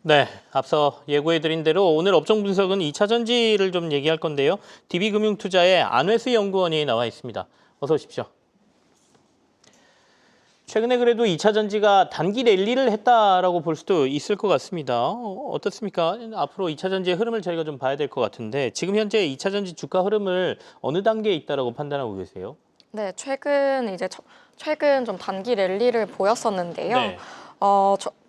네, 앞서 예고해드린 대로 오늘 업종 분석은 2차 전지를 좀 얘기할 건데요. DB금융투자의 안회수 연구원이 나와 있습니다. 어서 오십시오. 최근에 그래도 2차 전지가 단기 랠리를 했다라고 볼 수도 있을 것 같습니다. 어떻습니까? 앞으로 2차 전지의 흐름을 저희가 좀 봐야 될 것 같은데 지금 현재 2차 전지 주가 흐름을 어느 단계에 있다라고 판단하고 계세요? 네, 최근 좀 단기 랠리를 보였었는데요. 네.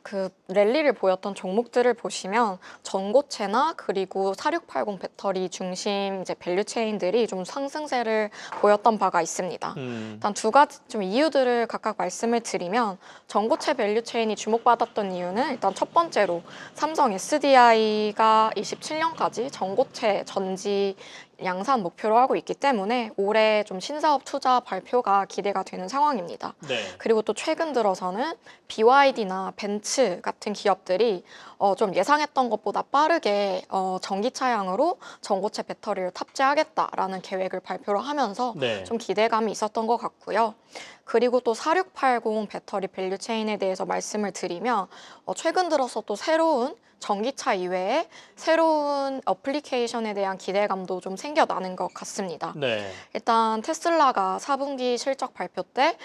그 랠리를 보였던 종목들을 보시면 전고체나 그리고 4680 배터리 중심 이제 밸류 체인들이 좀 상승세를 보였던 바가 있습니다. 일단 두 가지 좀 이유들을 각각 말씀을 드리면 전고체 밸류 체인이 주목받았던 이유는 일단 첫 번째로 삼성 SDI가 27년까지 전고체 전지 양산 목표로 하고 있기 때문에 올해 좀 신사업 투자 발표가 기대가 되는 상황입니다. 네. 그리고 또 최근 들어서는 BYD나 벤츠 같은 기업들이 좀 예상했던 것보다 빠르게 전기차량으로 전고체 배터리를 탑재하겠다라는 계획을 발표를 하면서 네. 좀 기대감이 있었던 것 같고요. 그리고 또 4680 배터리 밸류 체인에 대해서 말씀을 드리면 최근 들어서 또 새로운 전기차 이외에 새로운 어플리케이션에 대한 기대감도 좀 생겨나는 것 같습니다. 네. 일단 테슬라가 4분기 실적 발표 때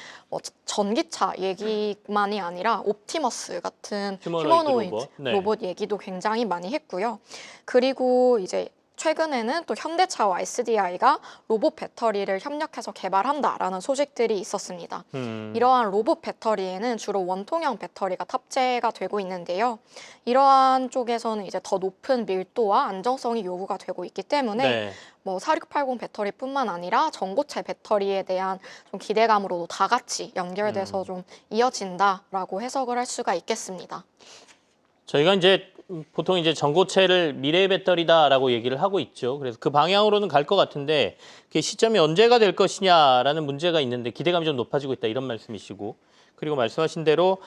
전기차 얘기만이 아니라 옵티머스 같은 휴머노이드 로봇. 네. 로봇 얘기도 굉장히 많이 했고요. 그리고 이제 최근에는 또 현대차와 SDI가 로봇 배터리를 협력해서 개발한다라는 소식들이 있었습니다. 이러한 로봇 배터리에는 주로 원통형 배터리가 탑재가 되고 있는데요. 이러한 쪽에서는 이제 더 높은 밀도와 안정성이 요구가 되고 있기 때문에 네. 뭐 4680 배터리뿐만 아니라 전고체 배터리에 대한 좀 기대감으로도 다 같이 연결돼서 좀 이어진다라고 해석을 할 수가 있겠습니다. 저희가 이제 보통 이제 전고체를 미래의 배터리다라고 얘기를 하고 있죠. 그래서 그 방향으로는 갈 것 같은데 그게 시점이 언제가 될 것이냐라는 문제가 있는데 기대감이 좀 높아지고 있다 이런 말씀이시고 그리고 말씀하신 대로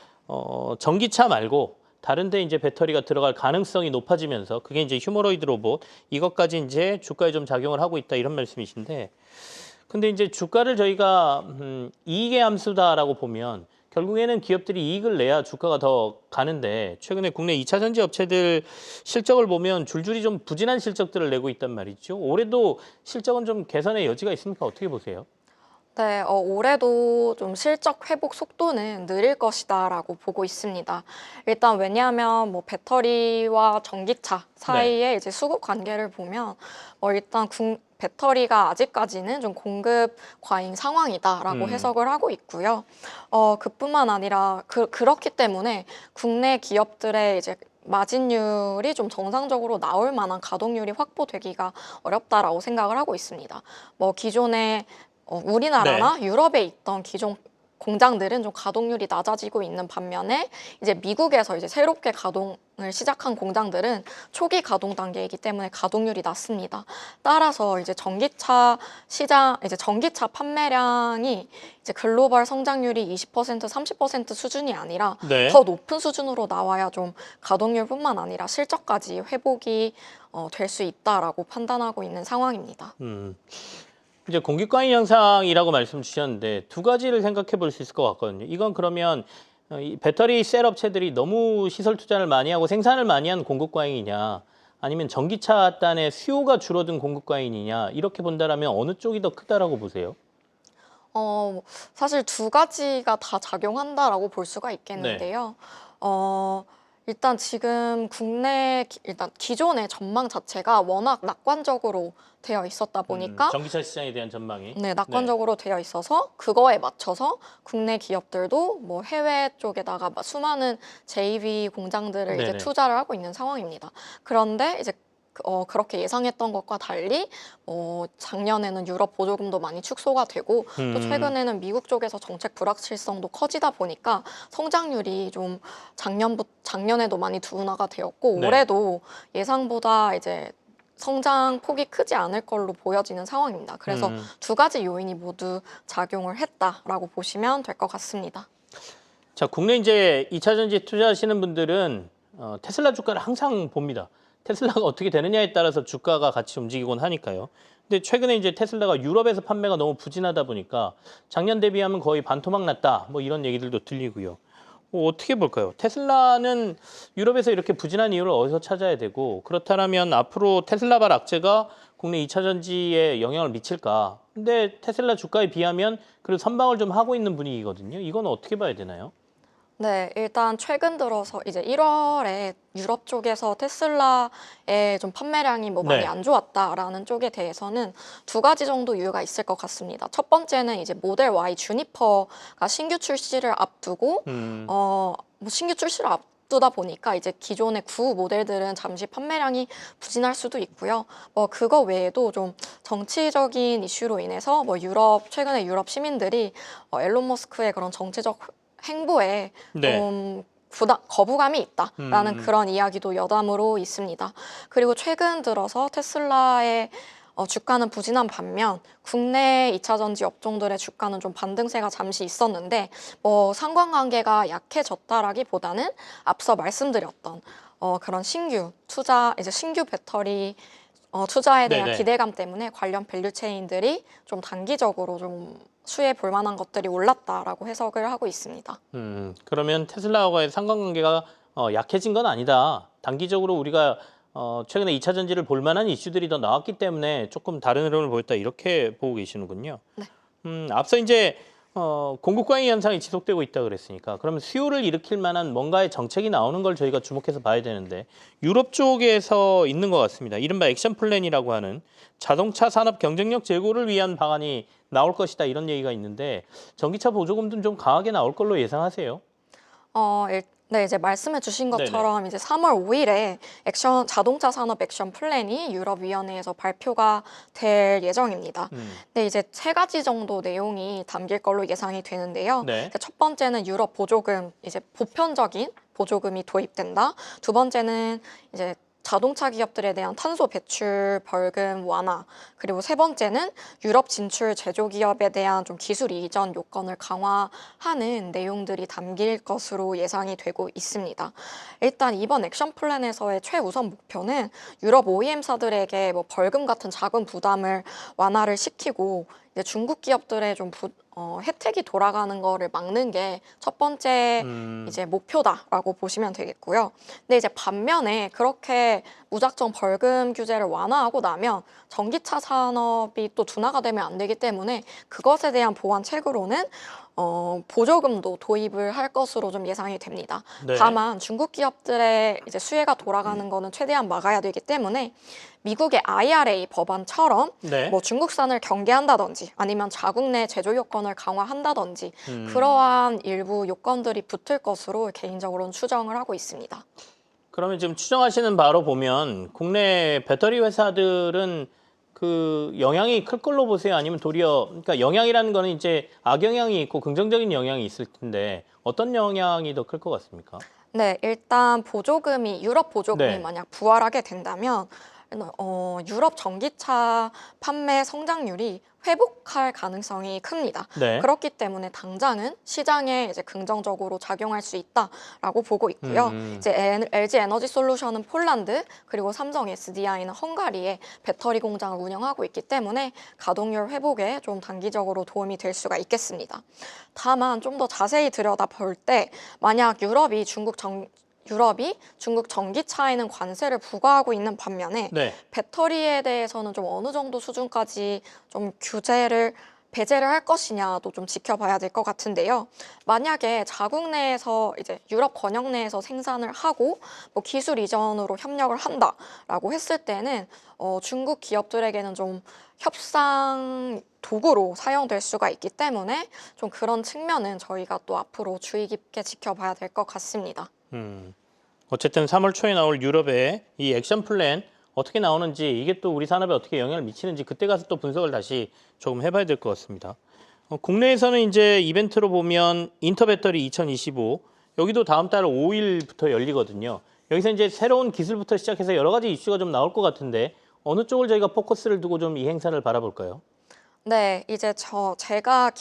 전기차 말고 다른 데 이제 배터리가 들어갈 가능성이 높아지면서 그게 이제 휴머노이드 로봇 이것까지 이제 주가에 좀 작용을 하고 있다 이런 말씀이신데 근데 이제 주가를 저희가 이익의 함수다라고 보면 결국에는 기업들이 이익을 내야 주가가 더 가는데 최근에 국내 2차 전지 업체들 실적을 보면 줄줄이 좀 부진한 실적들을 내고 있단 말이죠. 올해도 실적은 좀 개선의 여지가 있습니까? 어떻게 보세요? 네, 올해도 좀 실적 회복 속도는 느릴 것이다라고 보고 있습니다. 일단 왜냐하면 뭐 배터리와 전기차 사이의 이제 수급 관계를 보면 일단 배터리가 아직까지는 좀 공급 과잉 상황이다라고 해석을 하고 있고요. 그뿐만 아니라 그렇기 때문에 국내 기업들의 이제 마진율이 좀 정상적으로 나올 만한 가동률이 확보되기가 어렵다라고 생각을 하고 있습니다. 뭐 기존에 우리나라나 유럽에 있던 기존 공장들은 좀 가동률이 낮아지고 있는 반면에 이제 미국에서 이제 새롭게 가동을 시작한 공장들은 초기 가동 단계이기 때문에 가동률이 낮습니다. 따라서 이제 전기차 시장, 이제 전기차 판매량이 이제 글로벌 성장률이 20%, 30% 수준이 아니라 더 높은 수준으로 나와야 좀 가동률뿐만 아니라 실적까지 회복이 될 수 있다라고 판단하고 있는 상황입니다. 이제 공급 과잉 현상이라고 말씀 주셨는데 두 가지를 생각해 볼 수 있을 것 같거든요. 이건 그러면 이 배터리 셀 업체들이 너무 시설 투자를 많이 하고 생산을 많이 한 공급 과잉이냐 아니면 전기차 단의 수요가 줄어든 공급 과잉이냐 이렇게 본다라면 어느 쪽이 더 크다라고 보세요? 사실 두 가지가 다 작용한다라고 볼 수가 있겠는데요. 일단 지금 일단 기존의 전망 자체가 워낙 낙관적으로 되어 있었다 보니까 전기차 시장에 대한 전망이 네, 낙관적으로 되어 있어서 그거에 맞춰서 국내 기업들도 뭐 해외 쪽에다가 수많은 JV 공장들을 이제 투자를 하고 있는 상황입니다. 그런데 이제 그렇게 예상했던 것과 달리 작년에는 유럽 보조금도 많이 축소가 되고 또 최근에는 미국 쪽에서 정책 불확실성도 커지다 보니까 성장률이 좀 작년에도 많이 둔화가 되었고 올해도 예상보다 이제 성장 폭이 크지 않을 걸로 보여지는 상황입니다. 그래서 두 가지 요인이 모두 작용을 했다라고 보시면 될 것 같습니다. 자, 국내 이제 2차 전지 투자하시는 분들은 테슬라 주가를 항상 봅니다. 테슬라가 어떻게 되느냐에 따라서 주가가 같이 움직이곤 하니까요. 근데 최근에 이제 테슬라가 유럽에서 판매가 너무 부진하다 보니까 작년 대비하면 거의 반토막 났다. 뭐 이런 얘기들도 들리고요. 어떻게 볼까요? 테슬라는 유럽에서 이렇게 부진한 이유를 어디서 찾아야 되고 그렇다면 앞으로 테슬라발 악재가 국내 2차 전지에 영향을 미칠까? 근데 테슬라 주가에 비하면 그래도 선방을 좀 하고 있는 분위기거든요. 이건 어떻게 봐야 되나요? 네, 일단 최근 들어서 이제 1월에 유럽 쪽에서 테슬라의 좀 판매량이 뭐 많이 네. 안 좋았다라는 쪽에 대해서는 두 가지 정도 이유가 있을 것 같습니다. 첫 번째는 이제 모델 Y 주니퍼가 신규 출시를 앞두고 뭐 신규 출시를 앞두다 보니까 이제 기존의 구 모델들은 잠시 판매량이 부진할 수도 있고요. 뭐 그거 외에도 좀 정치적인 이슈로 인해서 뭐 최근에 유럽 시민들이 앨런 머스크의 그런 정치적 행보에 네. 좀 거부감이 있다라는 그런 이야기도 여담으로 있습니다. 그리고 최근 들어서 테슬라의 주가는 부진한 반면 국내 2차 전지 업종들의 주가는 좀 반등세가 잠시 있었는데 뭐 상관관계가 약해졌다라기보다는 앞서 말씀드렸던 그런 신규 투자 이제 신규 배터리 투자에 대한 네네. 기대감 때문에 관련 밸류체인들이 좀 단기적으로 좀 수혜 볼 만한 것들이 올랐다라고 해석을 하고 있습니다. 그러면 테슬라와의 상관관계가 약해진 건 아니다. 단기적으로 우리가 최근에 2차 전지를 볼 만한 이슈들이 더 나왔기 때문에 조금 다른 흐름을 보였다. 이렇게 보고 계시는군요. 네. 앞서 이제 공급 과잉 현상이 지속되고 있다 그랬으니까 그러면 수요를 일으킬 만한 뭔가의 정책이 나오는 걸 저희가 주목해서 봐야 되는데 유럽 쪽에서 있는 것 같습니다. 이른바 액션 플랜이라고 하는 자동차 산업 경쟁력 제고를 위한 방안이 나올 것이다 이런 얘기가 있는데 전기차 보조금도 좀 강하게 나올 걸로 예상하세요? 네, 이제 말씀해 주신 네네. 것처럼 이제 3월 5일에 자동차 산업 액션 플랜이 유럽위원회에서 발표가 될 예정입니다. 네, 이제 세 가지 정도 내용이 담길 걸로 예상이 되는데요. 네. 이제 첫 번째는 유럽 보조금, 이제 보편적인 보조금이 도입된다. 두 번째는 이제 자동차 기업들에 대한 탄소 배출 벌금 완화, 그리고 세 번째는 유럽 진출 제조 기업에 대한 좀 기술 이전 요건을 강화하는 내용들이 담길 것으로 예상이 되고 있습니다. 일단 이번 액션 플랜에서의 최우선 목표는 유럽 OEM사들에게 뭐 벌금 같은 자금 부담을 완화를 시키고 이제 중국 기업들의 좀 혜택이 돌아가는 거를 막는 게 첫 번째 이제 목표다라고 보시면 되겠고요. 근데 이제 반면에 그렇게 무작정 벌금 규제를 완화하고 나면 전기차 산업이 또 둔화가 되면 안 되기 때문에 그것에 대한 보완책으로는 보조금도 도입을 할 것으로 좀 예상이 됩니다. 네. 다만 중국 기업들의 이제 수혜가 돌아가는 거는 최대한 막아야 되기 때문에 미국의 IRA 법안처럼 네. 뭐 중국산을 경계한다든지 아니면 자국 내 제조 요건을 강화한다든지 그러한 일부 요건들이 붙을 것으로 개인적으로는 추정을 하고 있습니다. 그러면 지금 추정하시는 바로 보면 국내 배터리 회사들은 그 영향이 클 걸로 보세요? 아니면 도리어 그러니까 영향이라는 거는 이제 악영향이 있고 긍정적인 영향이 있을 텐데 어떤 영향이 더 클 것 같습니까? 네, 일단 유럽 보조금이 네. 만약 부활하게 된다면 유럽 전기차 판매 성장률이 회복할 가능성이 큽니다. 네. 그렇기 때문에 당장은 시장에 이제 긍정적으로 작용할 수 있다라고 보고 있고요. 이제 LG 에너지 솔루션은 폴란드 그리고 삼성 SDI는 헝가리에 배터리 공장을 운영하고 있기 때문에 가동률 회복에 좀 단기적으로 도움이 될 수가 있겠습니다. 다만 좀 더 자세히 들여다볼 때 만약 유럽이 중국 전기차에는 관세를 부과하고 있는 반면에 네. 배터리에 대해서는 좀 어느 정도 수준까지 좀 배제를 할 것이냐도 좀 지켜봐야 될 것 같은데요. 만약에 자국 내에서 이제 유럽 권역 내에서 생산을 하고 뭐 기술 이전으로 협력을 한다라고 했을 때는 중국 기업들에게는 좀 협상 도구로 사용될 수가 있기 때문에 좀 그런 측면은 저희가 또 앞으로 주의 깊게 지켜봐야 될 것 같습니다. 어쨌든 3월 초에 나올 유럽의 이 액션 플랜 어떻게 나오는지 이게 또 우리 산업에 어떻게 영향을 미치는지 그때 가서 또 분석을 다시 조금 해봐야 될 것 같습니다. 국내에서는 이제 이벤트로 보면 인터배터리 2025 여기도 다음 달 5일부터 열리거든요. 여기서 이제 새로운 기술부터 시작해서 여러 가지 이슈가 좀 나올 것 같은데 어느 쪽을 저희가 포커스를 두고 좀 이 행사를 바라볼까요? 네, 이제 제가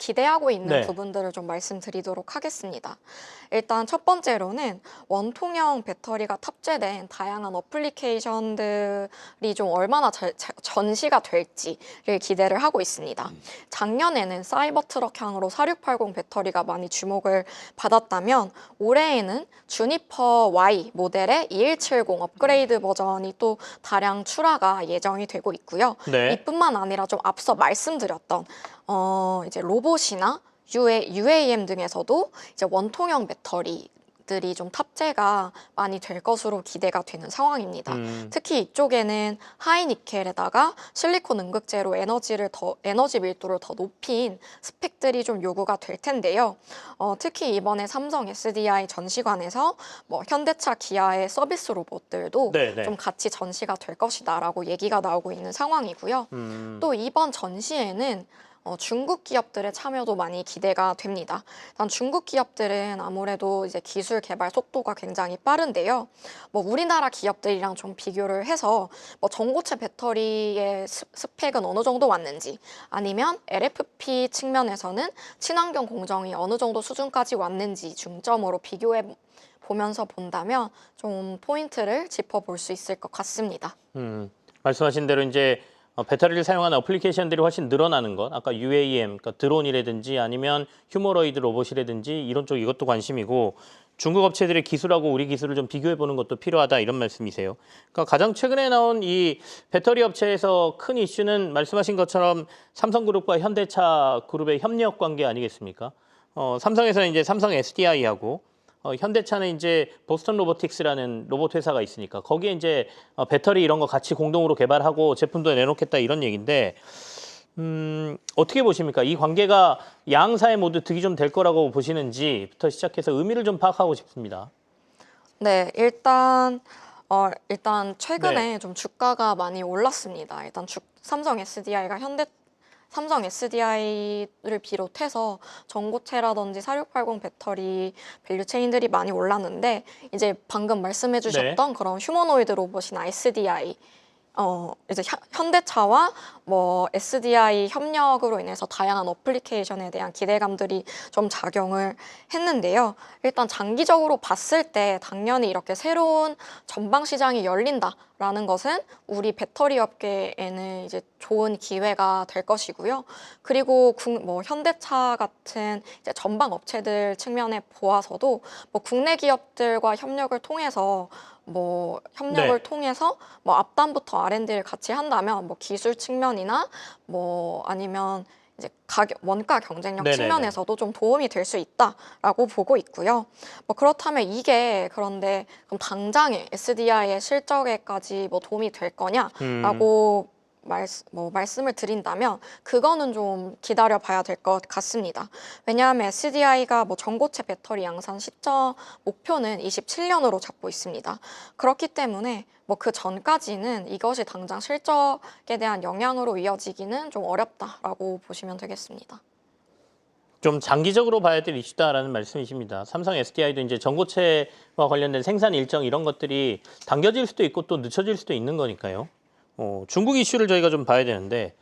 기대하고 있는 네. 부분들을 좀 말씀드리도록 하겠습니다. 일단 첫 번째로는 원통형 배터리가 탑재된 다양한 어플리케이션들이 좀 얼마나 전시가 될지를 기대를 하고 있습니다. 작년에는 사이버 트럭향으로 4680 배터리가 많이 주목을 받았다면 올해에는 주니퍼 Y 모델의 2170 업그레이드 버전이 또 다량 출하가 예정이 되고 있고요. 네. 이뿐만 아니라 좀 앞서 말씀드렸던 이제 로봇이나 UAM 등에서도 이제 원통형 배터리들이 좀 탑재가 많이 될 것으로 기대가 되는 상황입니다. 특히 이쪽에는 하이니켈에다가 실리콘 음극재로 에너지 밀도를 더 높인 스펙들이 좀 요구가 될 텐데요. 특히 이번에 삼성 SDI 전시관에서 뭐 현대차, 기아의 서비스 로봇들도 네. 좀 같이 전시가 될 것이다라고 얘기가 나오고 있는 상황이고요. 또 이번 전시에는 중국 기업들의 참여도 많이 기대가 됩니다. 일단 중국 기업들은 아무래도 이제 기술 개발 속도가 굉장히 빠른데요. 뭐 우리나라 기업들이랑 좀 비교를 해서 뭐 전고체 배터리의 스펙은 어느 정도 왔는지, 아니면 LFP 측면에서는 친환경 공정이 어느 정도 수준까지 왔는지 중점으로 비교해 보면서 본다면 좀 포인트를 짚어볼 수 있을 것 같습니다. 말씀하신 대로 이제 배터리를 사용하는 어플리케이션들이 훨씬 늘어나는 것, 아까 UAM, 그러니까 드론이라든지 아니면 휴머노이드 로봇이라든지 이런 쪽 이것도 관심이고, 중국 업체들의 기술하고 우리 기술을 좀 비교해 보는 것도 필요하다 이런 말씀이세요. 그러니까 가장 최근에 나온 이 배터리 업체에서 큰 이슈는 말씀하신 것처럼 삼성그룹과 현대차 그룹의 협력 관계 아니겠습니까? 삼성에서는 이제 삼성 SDI하고 현대차는 이제 보스턴 로보틱스라는 로봇 회사가 있으니까 거기에 이제 배터리 이런 거 같이 공동으로 개발하고 제품도 내놓겠다 이런 얘기인데, 어떻게 보십니까? 이 관계가 양사에 모두 득이 좀 될 거라고 보시는지부터 시작해서 의미를 좀 파악하고 싶습니다. 네, 일단 최근에 좀 주가가 많이 올랐습니다. 일단 삼성 SDI를 비롯해서 전고체라든지 4680 배터리 밸류체인들이 많이 올랐는데, 이제 방금 말씀해 주셨던 그런 휴머노이드 로봇이나 SDI, 이제 현대차와 뭐 SDI 협력으로 인해서 다양한 어플리케이션에 대한 기대감들이 좀 작용을 했는데요. 일단 장기적으로 봤을 때 당연히 이렇게 새로운 전방 시장이 열린다라는 것은 우리 배터리 업계에는 이제 좋은 기회가 될 것이고요. 그리고 뭐 현대차 같은 이제 전방 업체들 측면에 보아서도 뭐 국내 기업들과 협력을 통해서 뭐 앞단부터 R&D를 같이 한다면 뭐 기술 측면이나 뭐 아니면 이제 원가 경쟁력 측면에서도 좀 도움이 될 수 있다라고 보고 있고요. 뭐 그렇다면 그런데 그럼 당장에 SDI의 실적에까지 뭐 도움이 될 거냐라고 말씀을 드린다면 그거는 좀 기다려 봐야 될 것 같습니다. 왜냐하면 SDI가 뭐 전고체 배터리 양산 시점 목표는 27년으로 잡고 있습니다. 그렇기 때문에 뭐 그 전까지는 이것이 당장 실적에 대한 영향으로 이어지기는 좀 어렵다라고 보시면 되겠습니다. 좀 장기적으로 봐야 될 이슈다라는 말씀이십니다. 삼성 SDI도 이제 전고체와 관련된 생산 일정 이런 것들이 당겨질 수도 있고 또 늦춰질 수도 있는 거니까요. 중국 이슈를 저희가 좀 봐야 되는데,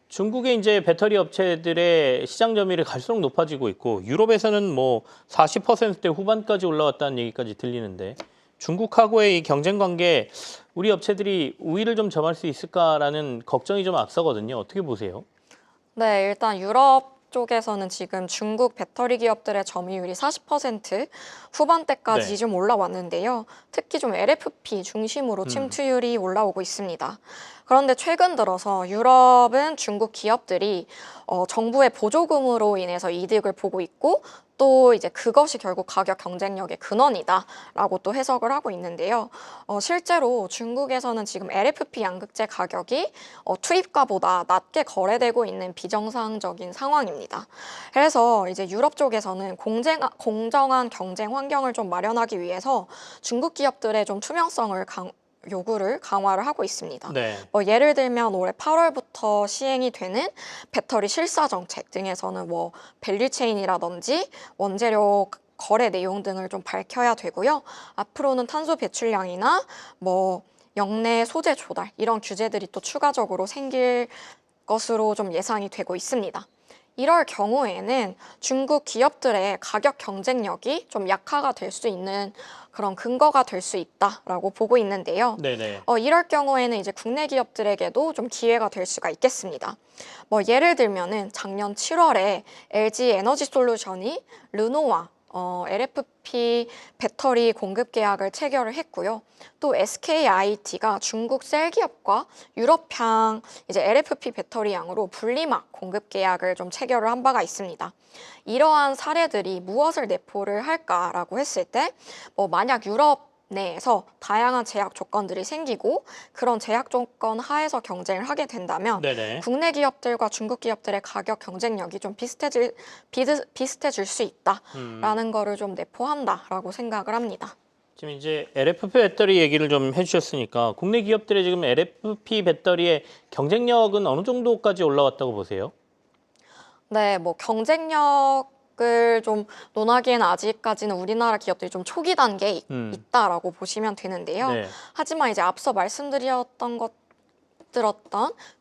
중국의 이제 배터리 업체들의 시장 점유율이 갈수록 높아지고 있고, 유럽에서는 뭐 40%대 후반까지 올라왔다는 얘기까지 들리는데, 중국하고의 이 경쟁 관계, 우리 업체들이 우위를 좀 점할 수 있을까라는 걱정이 좀 앞서거든요. 어떻게 보세요? 네, 일단 유럽 쪽에서는 지금 중국 배터리 기업들의 점유율이 40% 후반대까지 좀 올라왔는데요. 특히 좀 LFP 중심으로 침투율이 올라오고 있습니다. 그런데 최근 들어서 유럽은 중국 기업들이 정부의 보조금으로 인해서 이득을 보고 있고, 또 이제 그것이 결국 가격 경쟁력의 근원이다라고 또 해석을 하고 있는데요. 실제로 중국에서는 지금 LFP 양극재 가격이 투입가보다 낮게 거래되고 있는 비정상적인 상황입니다. 그래서 이제 유럽 쪽에서는 공정한 경쟁 환경을 좀 마련하기 위해서 중국 기업들의 좀 투명성을 요구를 강화를 하고 있습니다. 뭐 예를 들면 올해 8월부터 시행이 되는 배터리 실사 정책 등에서는 뭐 밸류체인이라든지 원재료 거래 내용 등을 좀 밝혀야 되고요. 앞으로는 탄소 배출량이나 뭐 역내 소재 조달 이런 규제들이 또 추가적으로 생길 것으로 좀 예상이 되고 있습니다. 이럴 경우에는 중국 기업들의 가격 경쟁력이 좀 약화가 될 수 있는 그런 근거가 될 수 있다라고 보고 있는데요. 네네. 이럴 경우에는 이제 국내 기업들에게도 좀 기회가 될 수가 있겠습니다. 예를 들면은 작년 7월에 LG 에너지 솔루션이 르노와 LFP 배터리 공급 계약을 체결을 했고요. 또 SKIT가 중국 셀 기업과 유럽향 이제 LFP 배터리 양으로 분리막 공급 계약을 좀 체결을 한 바가 있습니다. 이러한 사례들이 무엇을 내포를 할까라고 했을 때, 만약 유럽 내에서 다양한 제약 조건들이 생기고 그런 제약 조건 하에서 경쟁을 하게 된다면 네네. 국내 기업들과 중국 기업들의 가격 경쟁력이 좀 비슷해질 수 있다라는 거를 좀 내포한다라고 생각을 합니다. 지금 이제 LFP 배터리 얘기를 좀 해주셨으니까 국내 기업들의 지금 LFP 배터리의 경쟁력은 어느 정도까지 올라왔다고 보세요? 네, 경쟁력을 좀 논하기에는 아직까지는 우리나라 기업들이 좀 초기 단계에 있다라고 보시면 되는데요. 네. 하지만 이제 앞서 말씀드렸던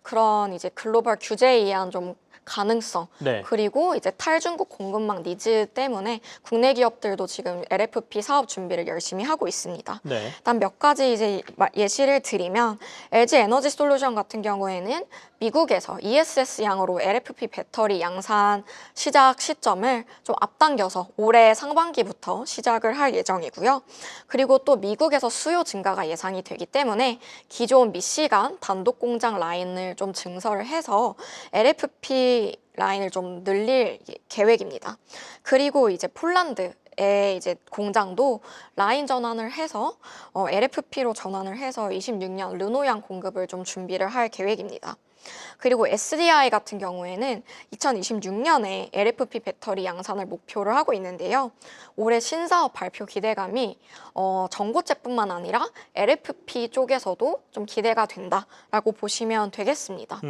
그런 이제 글로벌 규제에 의한 좀 가능성, 네. 그리고 이제 탈중국 공급망 니즈 때문에 국내 기업들도 지금 LFP 사업 준비를 열심히 하고 있습니다. 네. 일단 몇 가지 이제 예시를 드리면 LG 에너지 솔루션 같은 경우에는 미국에서 ESS 양으로 LFP 배터리 양산 시작 시점을 좀 앞당겨서 올해 상반기부터 시작을 할 예정이고요. 그리고 또 미국에서 수요 증가가 예상이 되기 때문에 기존 미시간 단독 공장 라인을 좀 증설을 해서 LFP 라인을 좀 늘릴 계획입니다. 그리고 이제 폴란드의 이제 공장도 라인 전환을 해서 LFP로 전환을 해서 26년 르노양 공급을 좀 준비를 할 계획입니다. 그리고 SDI 같은 경우에는 2026년에 LFP 배터리 양산을 목표를 하고 있는데요. 올해 신사업 발표 기대감이 전고체뿐만 아니라 LFP 쪽에서도 좀 기대가 된다라고 보시면 되겠습니다.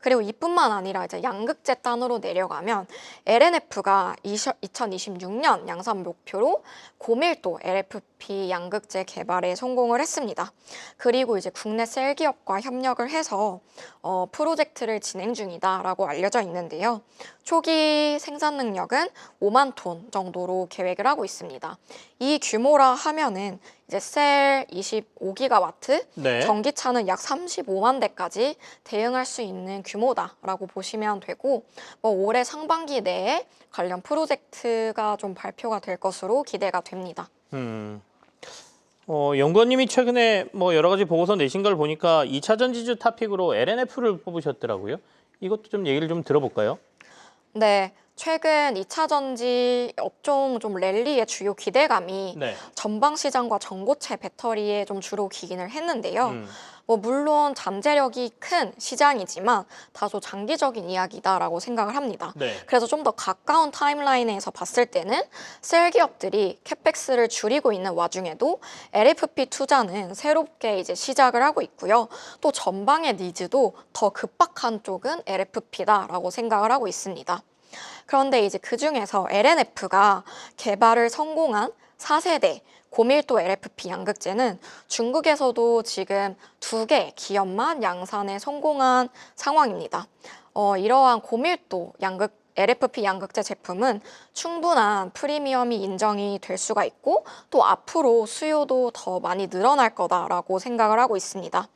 그리고 이뿐만 아니라 이제 양극재 단으로 내려가면 LNF가 2026년 양산 목표로 고밀도 LFP 양극재 개발에 성공을 했습니다. 그리고 이제 국내 셀 기업과 협력을 해서 프로젝트를 진행 중이다라고 알려져 있는데요. 초기 생산 능력은 5만 톤 정도로 계획을 하고 있습니다. 이 규모라 하면은 이제 셀 25기가와트, 네. 전기차는 약 35만 대까지 대응할 수 있는 규모다라고 보시면 되고, 올해 상반기 내에 관련 프로젝트가 좀 발표가 될 것으로 기대가 됩니다. 연구원님이 최근에 여러 가지 보고서 내신 걸 보니까 2차 전지주 토픽으로 LNF를 뽑으셨더라고요. 이것도 좀 얘기를 좀 들어볼까요? 네, 최근 2차 전지 업종 좀 랠리의 주요 기대감이 네. 전방 시장과 전고체 배터리에 좀 주로 기인을 했는데요. 물론 잠재력이 큰 시장이지만 다소 장기적인 이야기다라고 생각을 합니다. 네. 그래서 좀 더 가까운 타임라인에서 봤을 때는 셀 기업들이 캐펙스를 줄이고 있는 와중에도 LFP 투자는 새롭게 이제 시작을 하고 있고요. 또 전방의 니즈도 더 급박한 쪽은 LFP다라고 생각을 하고 있습니다. 그런데 이제 그 중에서 LNF가 개발을 성공한 4세대 고밀도 LFP 양극재는 중국에서도 지금 2개 기업만 양산에 성공한 상황입니다. 이러한 고밀도 LFP 양극재 제품은 충분한 프리미엄이 인정이 될 수가 있고 또 앞으로 수요도 더 많이 늘어날 거다라고 생각을 하고 있습니다.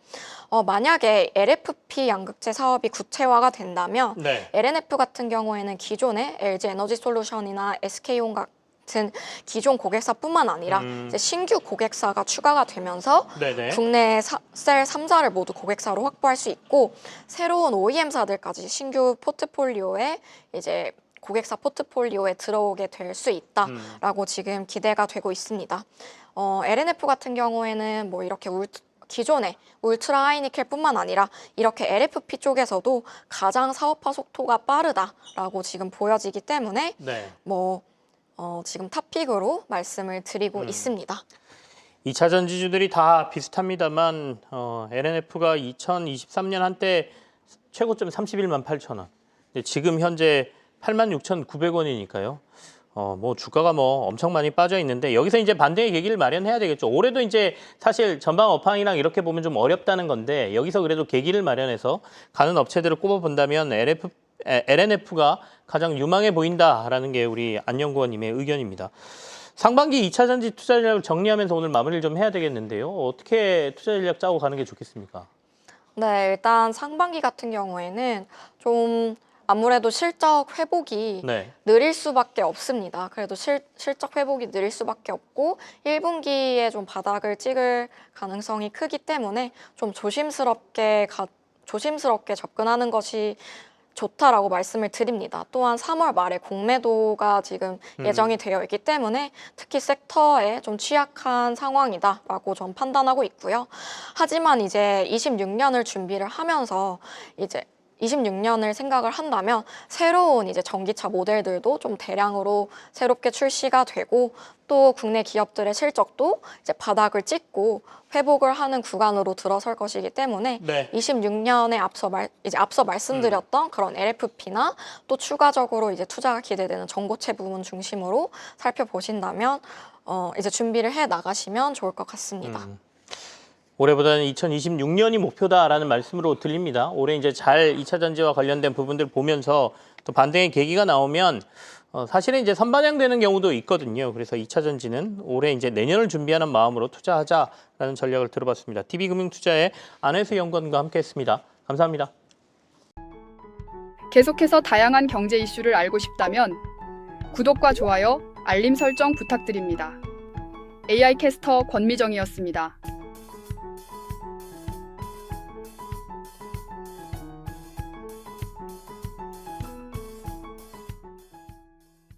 만약에 LFP 양극재 사업이 구체화가 된다면 네. LNF 같은 경우에는 기존의 LG 에너지 솔루션이나 SK온 같은 기존 고객사뿐만 아니라 이제 신규 고객사가 추가가 되면서 네네. 국내 셀 3사를 모두 고객사로 확보할 수 있고 새로운 OEM사들까지 신규 포트폴리오에 이제 고객사 포트폴리오에 들어오게 될 수 있다라고 지금 기대가 되고 있습니다. LNF 같은 경우에는 이렇게 기존의 울트라 하이니켈뿐만 아니라 이렇게 LFP 쪽에서도 가장 사업화 속도가 빠르다라고 지금 보여지기 때문에 네. 지금 탑픽으로 말씀을 드리고 있습니다. 2차 전지주들이 다 비슷합니다만 LNF가 2023년 한때 최고점 31만 8천 원. 지금 현재 86,900원이니까요. 주가가 엄청 많이 빠져 있는데 여기서 이제 반등의 계기를 마련해야 되겠죠. 올해도 이제 사실 전방 업황이랑 이렇게 보면 좀 어렵다는 건데 여기서 그래도 계기를 마련해서 가는 업체들을 꼽아 본다면 LNF가 가장 유망해 보인다라는 게 우리 안연구원님의 의견입니다. 상반기 2차 전지 투자 전략을 정리하면서 오늘 마무리를 좀 해야 되겠는데요. 어떻게 투자 전략 짜고 가는 게 좋겠습니까? 네, 일단 상반기 같은 경우에는 좀 아무래도 실적 회복이 네. 느릴 수밖에 없습니다. 그래도 실적 회복이 느릴 수밖에 없고 1분기에 좀 바닥을 찍을 가능성이 크기 때문에 좀 조심스럽게 접근하는 것이 좋다라고 말씀을 드립니다. 또한 3월 말에 공매도가 지금 예정이 되어 있기 때문에 특히 섹터에 좀 취약한 상황이다라고 좀 판단하고 있고요. 하지만 이제 26년을 준비를 하면서 이제 26년을 생각을 한다면 새로운 이제 전기차 모델들도 좀 대량으로 새롭게 출시가 되고 또 국내 기업들의 실적도 이제 바닥을 찍고 회복을 하는 구간으로 들어설 것이기 때문에 네. 26년에 앞서 말씀드렸던 그런 LFP나 또 추가적으로 이제 투자가 기대되는 전고체 부분 중심으로 살펴보신다면 이제 준비를 해 나가시면 좋을 것 같습니다. 올해보다는 2026년이 목표다라는 말씀으로 들립니다. 올해 이제 잘 2차 전지와 관련된 부분들 보면서 또 반등의 계기가 나오면 사실은 이제 선반영되는 경우도 있거든요. 그래서 2차 전지는 올해 이제 내년을 준비하는 마음으로 투자하자라는 전략을 들어봤습니다. TV금융투자의 안혜수 연구원과 함께했습니다. 감사합니다. 계속해서 다양한 경제 이슈를 알고 싶다면 구독과 좋아요, 알림 설정 부탁드립니다. AI 캐스터 권미정이었습니다.